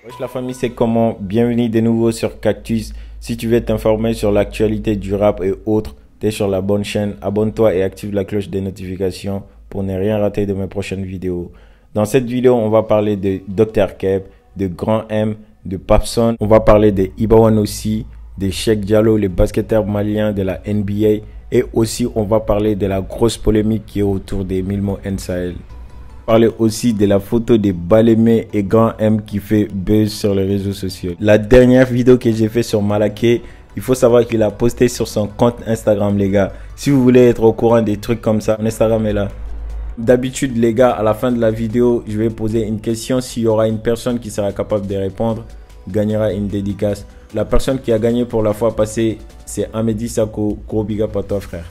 Wesh la famille, c'est comment? Bienvenue de nouveau sur Cactus. Si tu veux t'informer sur l'actualité du rap et autres, t'es sur la bonne chaîne. Abonne-toi et active la cloche des notifications pour ne rien rater de mes prochaines vidéos. Dans cette vidéo, on va parler de Dr Keb, de Grand M, de Papson. On va parler de Ibawan aussi, de Cheikh Diallo, le basketteur malien de la NBA. Et aussi, on va parler de la grosse polémique qui est autour des Milmo Sahel. Parler aussi de la photo de Balémé et Grand M qui fait buzz sur les réseaux sociaux. La dernière vidéo que j'ai fait sur Malaké, il faut savoir qu'il a posté sur son compte Instagram, les gars. Si vous voulez être au courant des trucs comme ça, mon Instagram est là. D'habitude, les gars, à la fin de la vidéo, je vais poser une question. S'il y aura une personne qui sera capable de répondre, gagnera une dédicace. La personne qui a gagné pour la fois passée, c'est Amedi Sako. Gros big up à toi, frère.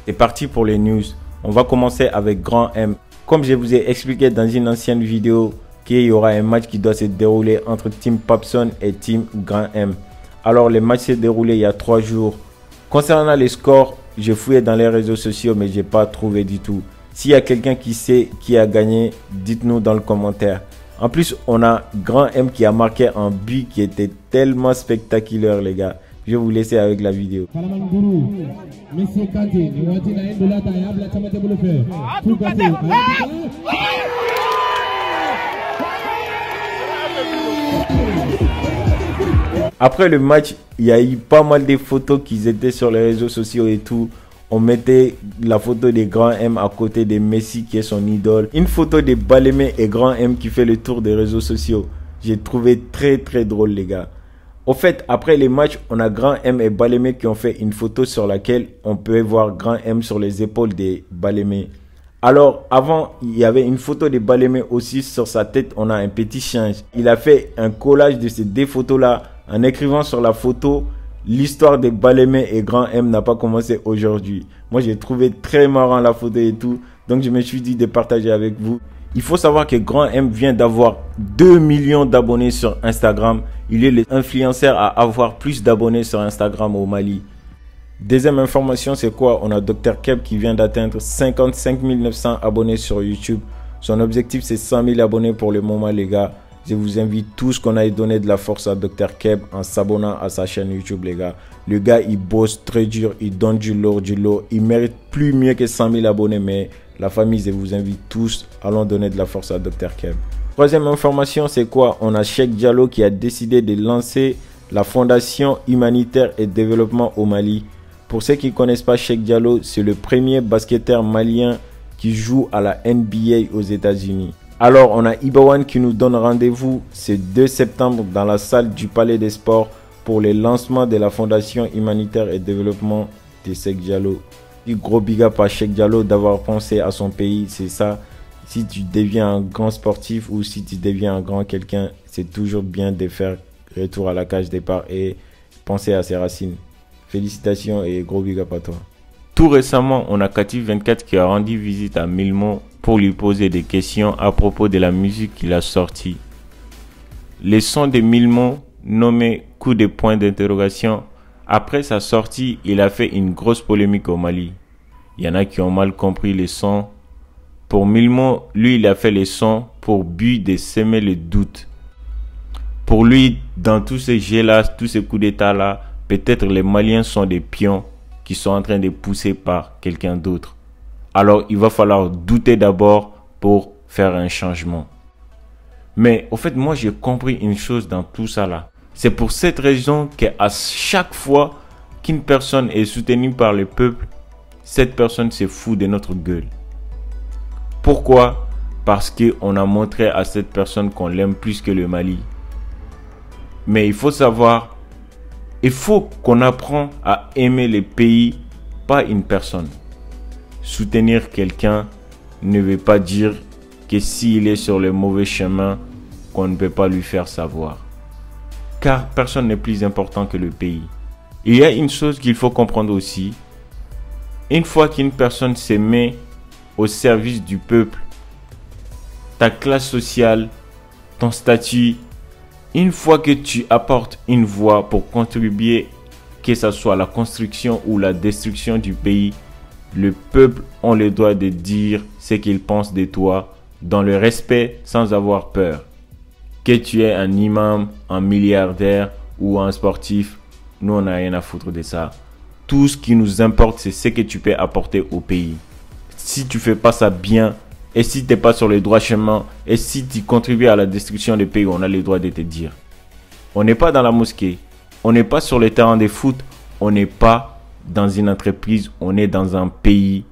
C'est parti pour les news. On va commencer avec Grand M. Comme je vous ai expliqué dans une ancienne vidéo, qu'il y aura un match qui doit se dérouler entre Team Papson et Team Grand M. Alors, le match s'est déroulé il y a 3 jours. Concernant les scores, j'ai fouillé dans les réseaux sociaux, mais je n'ai pas trouvé du tout. S'il y a quelqu'un qui sait qui a gagné, dites-nous dans le commentaire. En plus, on a Grand M qui a marqué un but qui était tellement spectaculaire, les gars. Je vais vous laisser avec la vidéo. Après le match, il y a eu pas mal de photos qui étaient sur les réseaux sociaux et tout. On mettait la photo de Grand M à côté de Messi qui est son idole. Une photo de Balémé et Grand M qui fait le tour des réseaux sociaux. J'ai trouvé très drôle, les gars. Au fait, après les matchs, on a Grand M et Balémé qui ont fait une photo sur laquelle on peut voir Grand M sur les épaules de Balémé. Alors, avant, il y avait une photo de Balémé aussi. Sur sa tête, on a un petit change. Il a fait un collage de ces deux photos-là en écrivant sur la photo « L'histoire de Balémé et Grand M n'a pas commencé aujourd'hui ». Moi, j'ai trouvé très marrant la photo et tout. Donc, je me suis dit de partager avec vous. Il faut savoir que Grand M vient d'avoir 2 millions d'abonnés sur Instagram. Il est l'influenceur à avoir plus d'abonnés sur Instagram au Mali. Deuxième information, c'est quoi? On a Dr Keb qui vient d'atteindre 55 900 abonnés sur YouTube. Son objectif, c'est 100 000 abonnés pour le moment, les gars. Je vous invite tous qu'on aille donner de la force à Dr Keb en s'abonnant à sa chaîne YouTube, les gars. Le gars, il bosse très dur, il donne du lourd. Il mérite plus mieux que 100 000 abonnés, mais la famille, je vous invite tous, allons donner de la force à Dr Keb. Troisième information, c'est quoi? On a Cheikh Diallo qui a décidé de lancer la Fondation Humanitaire et Développement au Mali. Pour ceux qui ne connaissent pas Cheikh Diallo, c'est le premier basketteur malien qui joue à la NBA aux États-Unis. Alors, on a Ibawan qui nous donne rendez-vous ce 2 septembre dans la salle du Palais des Sports pour le lancement de la Fondation Humanitaire et Développement de Cheikh Diallo. Gros big up à Cheikh Diallo d'avoir pensé à son pays, c'est ça. Si tu deviens un grand sportif ou si tu deviens un grand quelqu'un, c'est toujours bien de faire retour à la cage départ et penser à ses racines. Félicitations et gros big up à toi. Tout récemment, on a Katif24 qui a rendu visite à Milmo pour lui poser des questions à propos de la musique qu'il a sortie. Les sons de Milmo, nommé coup de point d'interrogation, après sa sortie, il a fait une grosse polémique au Mali. Il y en a qui ont mal compris les sons. Pour Milmo, lui, il a fait les sons pour but de semer le doute. Pour lui, dans tous ces jets-là, tous ces coups d'état-là, peut-être les Maliens sont des pions qui sont en train de pousser par quelqu'un d'autre. Alors, il va falloir douter d'abord pour faire un changement. Mais au fait, moi, j'ai compris une chose dans tout ça là. C'est pour cette raison qu'à chaque fois qu'une personne est soutenue par le peuple, cette personne se fout de notre gueule. Pourquoi? Parce qu'on a montré à cette personne qu'on l'aime plus que le Mali. Mais il faut savoir, il faut qu'on apprenne à aimer le pays, pas une personne. Soutenir quelqu'un ne veut pas dire que s'il est sur le mauvais chemin, qu'on ne peut pas lui faire savoir. Car personne n'est plus important que le pays. Il y a une chose qu'il faut comprendre aussi. Une fois qu'une personne se met au service du peuple, ta classe sociale, ton statut, une fois que tu apportes une voix pour contribuer, que ce soit à la construction ou la destruction du pays, le peuple a le droit de dire ce qu'il pense de toi dans le respect sans avoir peur. Que tu es un imam, un milliardaire ou un sportif, nous on n'a rien à foutre de ça. Tout ce qui nous importe, c'est ce que tu peux apporter au pays. Si tu fais pas ça bien, et si tu n'es pas sur le droit chemin, et si tu contribues à la destruction du pays, on a le droit de te dire. On n'est pas dans la mosquée, on n'est pas sur le terrain de foot, on n'est pas dans une entreprise, on est dans un pays.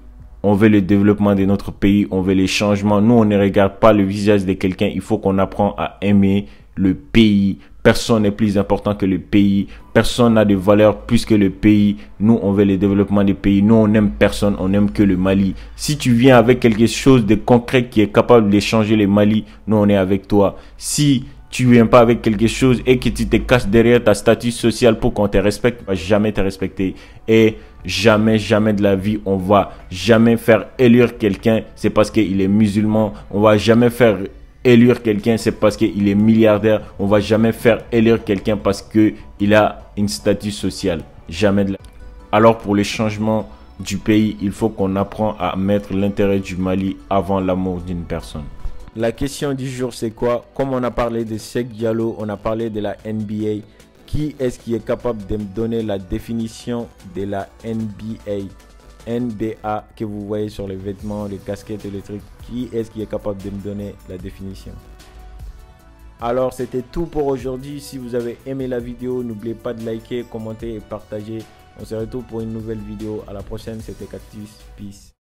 On veut le développement de notre pays, on veut les changements. Nous, on ne regarde pas le visage de quelqu'un. Il faut qu'on apprenne à aimer le pays. Personne n'est plus important que le pays. Personne n'a de valeur plus que le pays. Nous, on veut le développement des pays. Nous, on n'aime personne, on n'aime que le Mali. Si tu viens avec quelque chose de concret qui est capable de changer le Mali, nous, on est avec toi. Si tu viens pas avec quelque chose et que tu te caches derrière ta statut social pour qu'on te respecte, on va jamais te respecter. Et jamais de la vie, on va jamais faire élire quelqu'un, c'est parce qu'il est musulman. On va jamais faire élire quelqu'un, c'est parce qu'il est milliardaire. On va jamais faire élire quelqu'un parce qu'il a une statut social. Jamais de la vie. Alors pour les changements du pays, il faut qu'on apprenne à mettre l'intérêt du Mali avant l'amour d'une personne. La question du jour, c'est quoi? Comme on a parlé de Cheikh Diallo, on a parlé de la NBA. Qui est-ce qui est capable de me donner la définition de la NBA? NBA que vous voyez sur les vêtements, les casquettes et les trucs. Qui est-ce qui est capable de me donner la définition? Alors, c'était tout pour aujourd'hui. Si vous avez aimé la vidéo, n'oubliez pas de liker, commenter et partager. On se retrouve pour une nouvelle vidéo. À la prochaine, c'était Cactus. Peace.